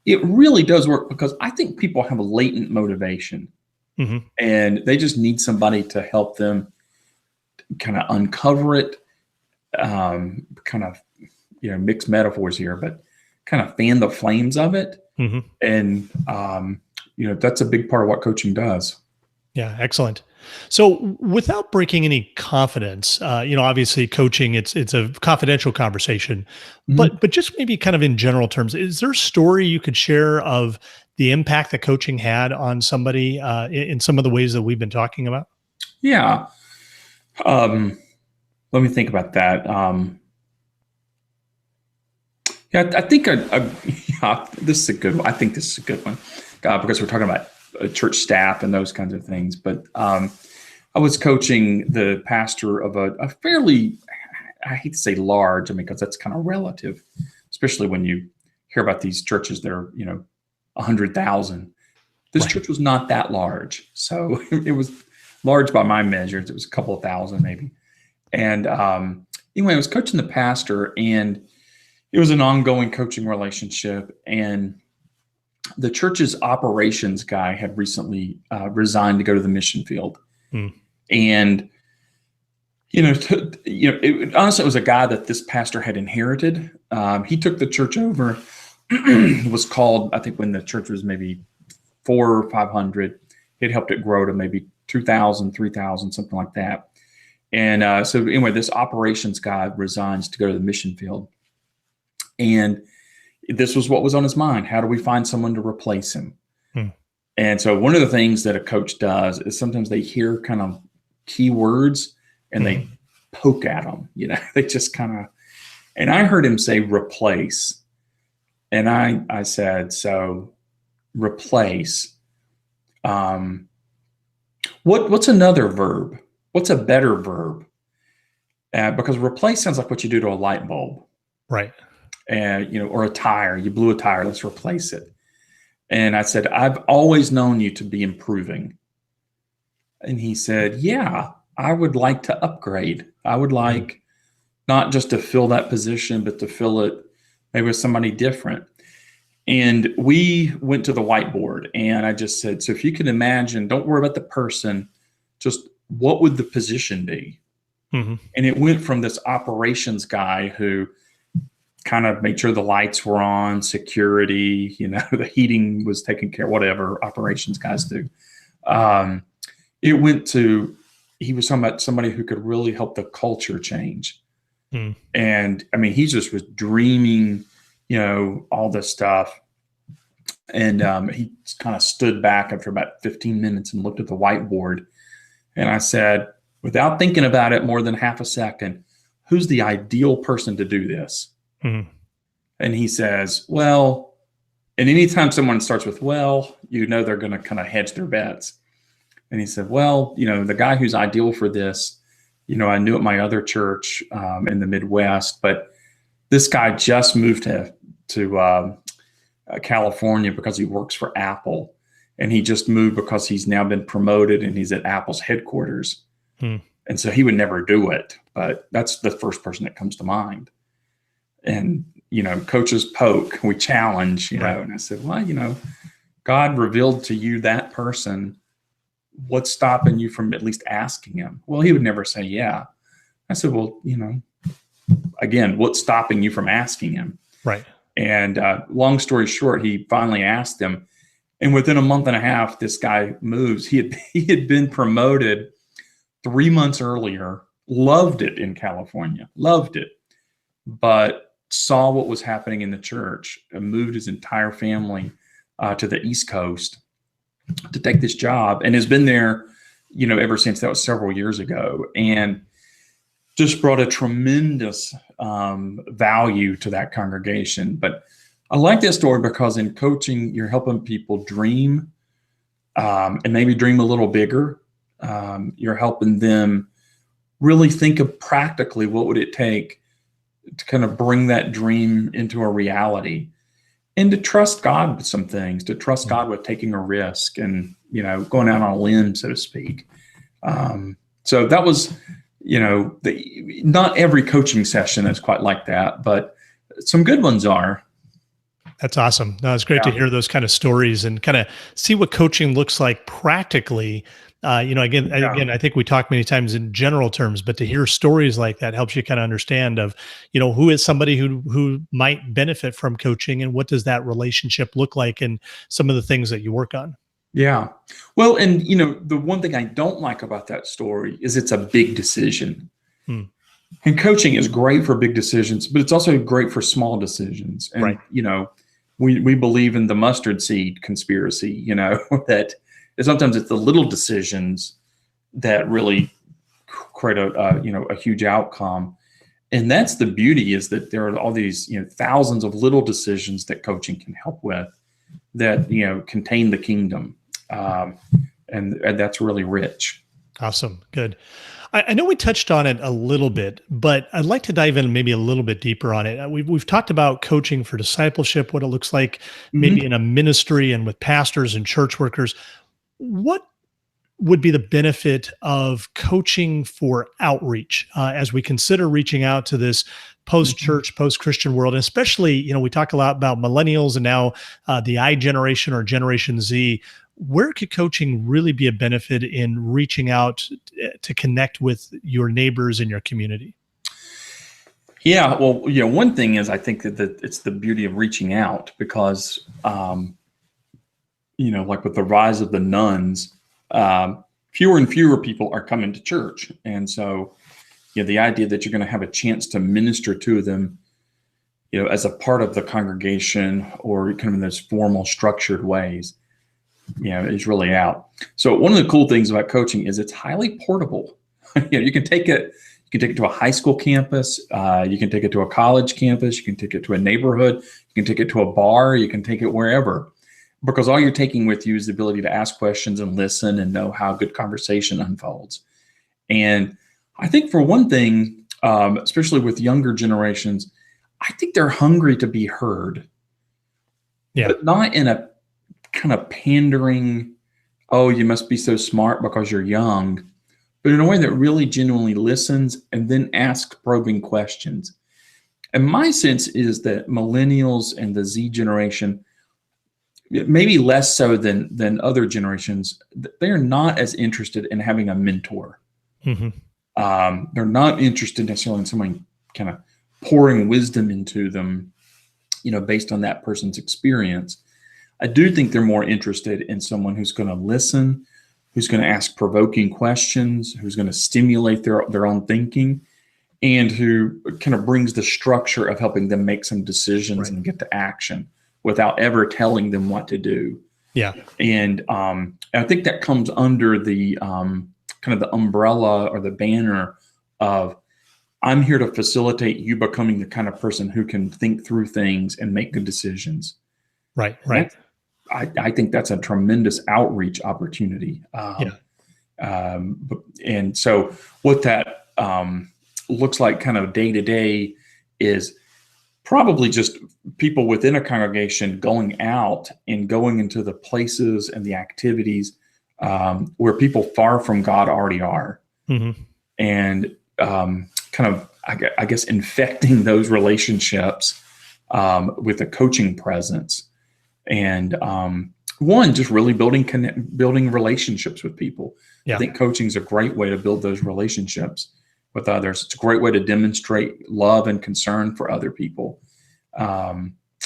it really does work because I think people have a latent motivation and they just need somebody to help them kind of uncover it, mixed metaphors here, but kind of fan the flames of it. Mm-hmm. And, that's a big part of what coaching does. Yeah, excellent. So, without breaking any confidence, obviously, coaching it's a confidential conversation, Mhm. but just maybe kind of in general terms, is there a story you could share of the impact that coaching had on somebody in some of the ways that we've been talking about? Yeah. Let me think about that. Yeah, I think yeah, this is a good one. I think this is a good one because we're talking about church staff and those kinds of things. But I was coaching the pastor of a fairly, I hate to say large, because that's kind of relative, especially when you hear about these churches that are, 100,000. This Right. church was not that large. So it was large by my measures. It was a couple of thousand maybe. And anyway, I was coaching the pastor, and it was an ongoing coaching relationship. And the church's operations guy had recently resigned to go to the mission field. Mm. And, honestly, it was a guy that this pastor had inherited. He took the church over. It was called, I think when the church was maybe 400 or 500, it helped it grow to maybe 2,000, 3,000, something like that. And so anyway, this operations guy resigns to go to the mission field. And this was what was on his mind. How do we find someone to replace him? Hmm. And so one of the things that a coach does is sometimes they hear kind of key words and they poke at them. They just kind of, and I heard him say replace. And I said, so replace. What's another verb? What's a better verb? Because replace sounds like what you do to a light bulb. Right. And, or a tire. You blew a tire. Let's replace it. And I said, I've always known you to be improving. And he said, yeah, I would like to upgrade. I would like not just to fill that position, but to fill it maybe with somebody different. And we went to the whiteboard, and I just said, so if you can imagine, don't worry about the person, just what would the position be? Mm-hmm. And it went from this operations guy who kind of made sure the lights were on, security, the heating was taken care of, whatever operations guys do. It went to, he was talking about somebody who could really help the culture change. Mm. And he just was dreaming, all this stuff. And he kind of stood back after about 15 minutes and looked at the whiteboard. And I said, without thinking about it more than half a second, who's the ideal person to do this? Mm-hmm. And he says, well, and anytime someone starts with, well, they're going to kind of hedge their bets. And he said, well, the guy who's ideal for this, I knew at my other church in the Midwest, but this guy just moved to California because he works for Apple. And he just moved because he's now been promoted and he's at Apple's headquarters. And so he would never do it, but that's the first person that comes to mind. And, coaches poke, we challenge, right. And I said, well, God revealed to you that person. What's stopping you from at least asking him? Well, he would never say, yeah. I said, well, again, what's stopping you from asking him? Right. And long story short, he finally asked him. And within a month and a half, this guy moves. He had been promoted 3 months earlier, loved it in California, loved it, but saw what was happening in the church and moved his entire family to the East Coast to take this job, and has been there, ever since. That was several years ago, and just brought a tremendous value to that congregation. But I like this story because in coaching, you're helping people dream and maybe dream a little bigger. You're helping them really think of practically what would it take to kind of bring that dream into a reality, and to trust God with some things, to trust God with taking a risk and, going out on a limb, so to speak. So that was, not every coaching session is quite like that, but some good ones are. That's awesome. No, it's great to Yeah. hear those kind of stories and kind of see what coaching looks like practically. Yeah. Again, I think we talk many times in general terms, but to hear stories like that helps you kind of understand of, who is somebody who might benefit from coaching and what does that relationship look like and some of the things that you work on. Yeah. Well, and the one thing I don't like about that story is it's a big decision. Hmm. And coaching is great for big decisions, but it's also great for small decisions. And, Right. we believe in the mustard seed conspiracy, that sometimes it's the little decisions that really create a huge outcome. And that's the beauty, is that there are all these, thousands of little decisions that coaching can help with that, contain the kingdom. And that's really rich. Awesome. Good. I know we touched on it a little bit, but I'd like to dive in maybe a little bit deeper on it. We've talked about coaching for discipleship, what it looks like maybe Mhm. in a ministry and with pastors and church workers. What would be the benefit of coaching for outreach as we consider reaching out to this post-church, post-Christian world? And especially, we talk a lot about millennials and now the I generation or Generation Z. Where could coaching really be a benefit in reaching out to connect with your neighbors in your community? Yeah, well, one thing is, I think that it's the beauty of reaching out, because, like with the rise of the nuns, fewer and fewer people are coming to church. And so, the idea that you're going to have a chance to minister to them, as a part of the congregation or kind of in those formal structured ways, is really out. So one of the cool things about coaching is it's highly portable. You can take it. You can take it to a high school campus. You can take it to a college campus. You can take it to a neighborhood. You can take it to a bar. You can take it wherever, because all you're taking with you is the ability to ask questions and listen and know how good conversation unfolds. And I think, for one thing, especially with younger generations, I think they're hungry to be heard, Yeah. but not in a kind of pandering, oh, you must be so smart because you're young, but in a way that really genuinely listens and then asks probing questions. And my sense is that millennials and the Z generation, maybe less so than other generations, they're not as interested in having a mentor. Mm-hmm. They're not interested necessarily in someone kind of pouring wisdom into them, based on that person's experience. I do think they're more interested in someone who's going to listen, who's going to ask provoking questions, who's going to stimulate their own thinking, and who kind of brings the structure of helping them make some decisions, right, and get to action without ever telling them what to do. Yeah. And I think that comes under the kind of the umbrella or the banner of, I'm here to facilitate you becoming the kind of person who can think through things and make good decisions. Right. Right. I think that's a tremendous outreach opportunity. And so what that looks like kind of day to day is probably just people within a congregation going out and going into the places and the activities where people far from God already are. Mm-hmm. And kind of, I guess, infecting those relationships with a coaching presence. And one, just really building relationships with people. Yeah. I think coaching is a great way to build those relationships with others. It's a great way to demonstrate love and concern for other people.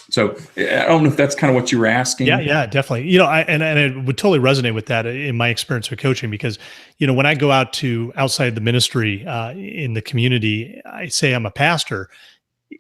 So I don't know if that's kind of what you were asking. Yeah, definitely. And I would totally resonate with that in my experience with coaching, because, when I go out to outside the ministry in the community, I say I'm a pastor.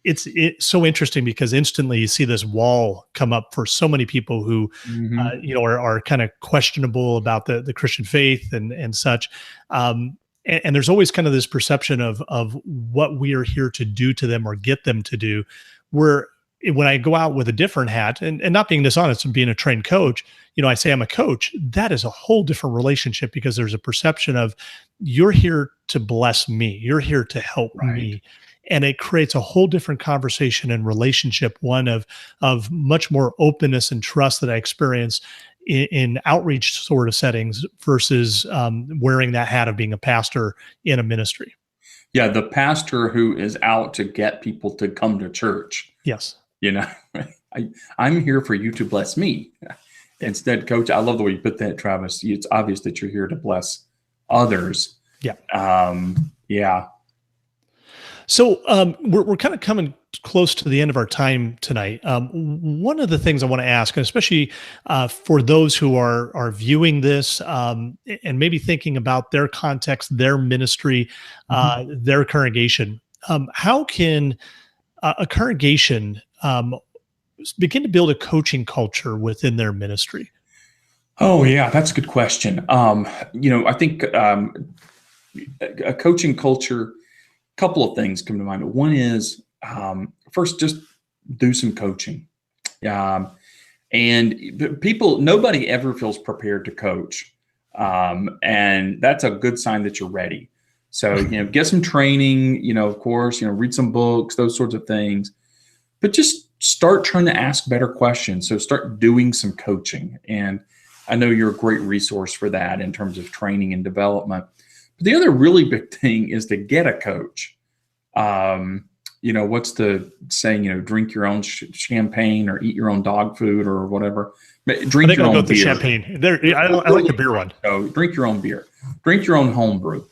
It's so interesting because instantly you see this wall come up for so many people who, mm-hmm. Are kind of questionable about the Christian faith and such. And there's always kind of this perception of what we are here to do to them or get them to do. Where when I go out with a different hat and not being dishonest and being a trained coach, I say I'm a coach, that is a whole different relationship, because there's a perception of, you're here to bless me. You're here to help me. And it creates a whole different conversation and relationship, one of much more openness and trust that I experience in outreach sort of settings versus wearing that hat of being a pastor in a ministry. Yeah, the pastor who is out to get people to come to church. Yes. I'm here for you to bless me. Instead, Coach, I love the way you put that, Travis. It's obvious that you're here to bless others. Yeah. Yeah. So we're kind of coming close to the end of our time tonight. One of the things I want to ask, and especially for those who are viewing this and maybe thinking about their context, their ministry, their congregation, how can a congregation begin to build a coaching culture within their ministry? Oh, yeah, that's a good question. I think a coaching culture, a couple of things come to mind. One is first, just do some coaching. And nobody ever feels prepared to coach. And that's a good sign that you're ready. So, get some training, of course, read some books, those sorts of things, but just start trying to ask better questions. So start doing some coaching. And I know you're a great resource for that in terms of training and development. But the other really big thing is to get a coach. What's the saying, drink your own champagne or eat your own dog food or whatever. Drink your own beer. Champagne. I like the beer one. So drink your own beer. Drink your own home brew.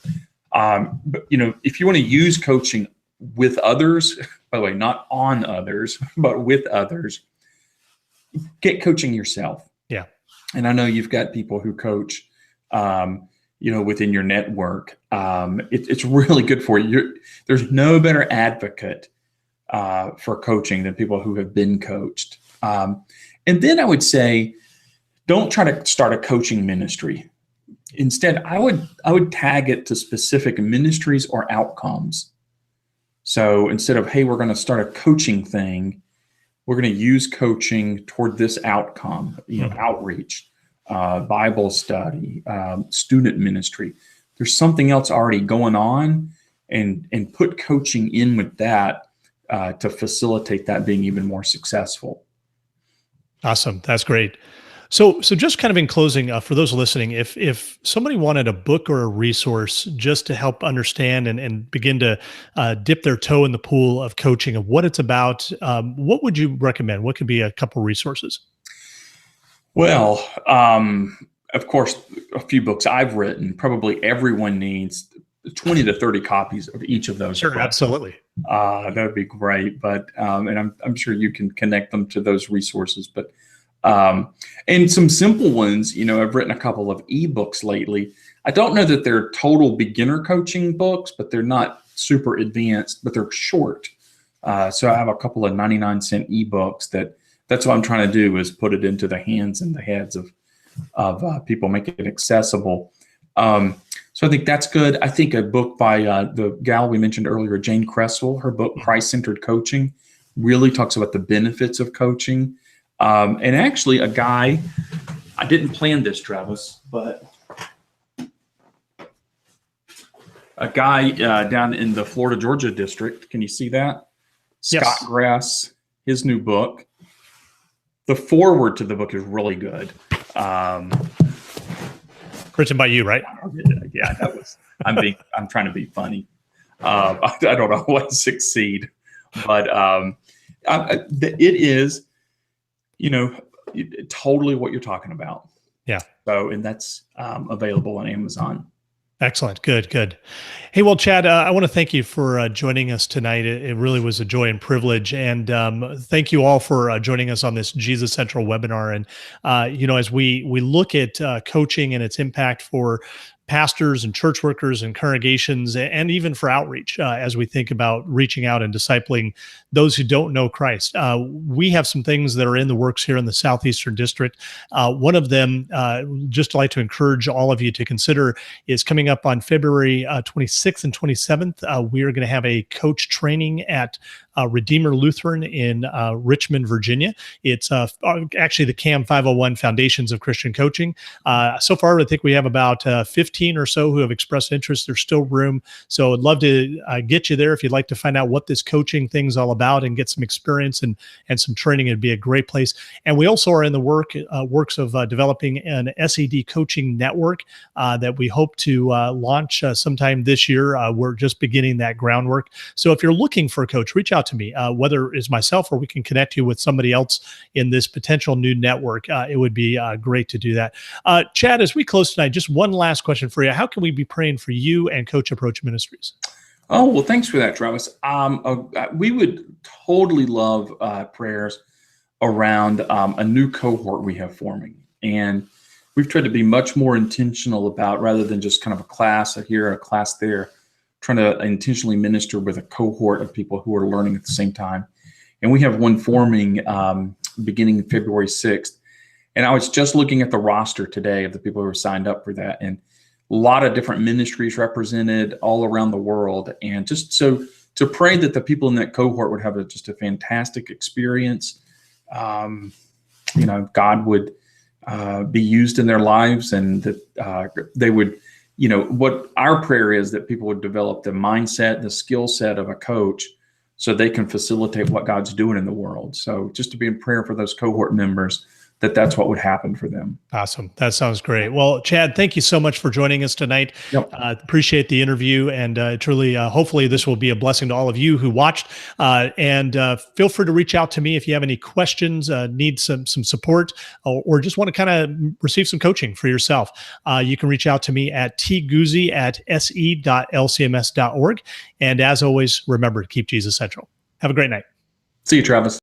But if you want to use coaching with others, by the way, not on others, but with others, get coaching yourself. Yeah. And I know you've got people who coach, within your network. It's really good for you. There's no better advocate for coaching than people who have been coached. And then I would say, don't try to start a coaching ministry. Instead, I would tag it to specific ministries or outcomes. So instead of, hey, we're going to start a coaching thing, we're going to use coaching toward this outcome, outreach, Bible study, student ministry. There's something else already going on, and put coaching in with that to facilitate that being even more successful. Awesome. That's great. So just kind of in closing, for those listening, if somebody wanted a book or a resource just to help understand and begin to dip their toe in the pool of coaching of what it's about, what would you recommend? What could be a couple resources? Well, of course, a few books I've written. Probably everyone needs 20 to 30 copies of each of those. Sure, books. absolutely. That would be great. But and I'm sure you can connect them to those resources. But and some simple ones, I've written a couple of ebooks lately. I don't know that they're total beginner coaching books, but they're not super advanced, but they're short. So I have a couple of 99-cent ebooks that's what I'm trying to do, is put it into the hands and the heads of people, make it accessible. So I think that's good. I think a book by the gal we mentioned earlier, Jane Cresswell, her book, Christ-Centered Coaching, really talks about the benefits of coaching. And actually a guy, I didn't plan this, Travis, but a guy down in the Florida, Georgia district. Can you see that? Yes. Scott Grass, his new book. The foreword to the book is really good. Written by you, right? Yeah, that was, I'm trying to be funny. I don't always succeed, but it is, totally what you're talking about. Yeah. So, and that's available on Amazon. Excellent. Good. Hey, well, Chad, I want to thank you for joining us tonight. It really was a joy and privilege. And thank you all for joining us on this Jesus Central webinar. And, as we look at coaching and its impact for pastors and church workers and congregations, and even for outreach, as we think about reaching out and discipling those who don't know Christ. We have some things that are in the works here in the Southeastern District. One of them, just like to encourage all of you to consider, is coming up on February 26th and 27th. We are going to have a coach training at Redeemer Lutheran in Richmond, Virginia. It's actually the CAM 501 Foundations of Christian Coaching. So far, I think we have about 15 or so who have expressed interest. There's still room. So I'd love to get you there if you'd like to find out what this coaching thing's all about and get some experience and some training. It'd be a great place. And we also are in the works of developing an SED coaching network that we hope to launch sometime this year. We're just beginning that groundwork. So if you're looking for a coach, reach out out to me, whether it's myself or we can connect you with somebody else in this potential new network. It would be great to do that. Chad, as we close tonight, just one last question for you. How can we be praying for you and Coach Approach Ministries? Oh, well, thanks for that, Travis. We would totally love prayers around a new cohort we have forming. And we've tried to be much more intentional about, rather than just kind of a class here, a class there, trying to intentionally minister with a cohort of people who are learning at the same time. And we have one forming beginning February 6th. And I was just looking at the roster today of the people who are signed up for that. And a lot of different ministries represented all around the world. And just so to pray that the people in that cohort would have just a fantastic experience. God would be used in their lives, and that they would, what our prayer is that people would develop the mindset, the skill set of a coach so they can facilitate what God's doing in the world. So just to be in prayer for those cohort members, that's what would happen for them. Awesome. That sounds great. Well, Chad, thank you so much for joining us tonight. Yep. Appreciate the interview, and truly, hopefully this will be a blessing to all of you who watched. And feel free to reach out to me if you have any questions, need some support, or just want to kind of receive some coaching for yourself. You can reach out to me at tguzzi@se.lcms.org. And as always, remember to keep Jesus central. Have a great night. See you, Travis.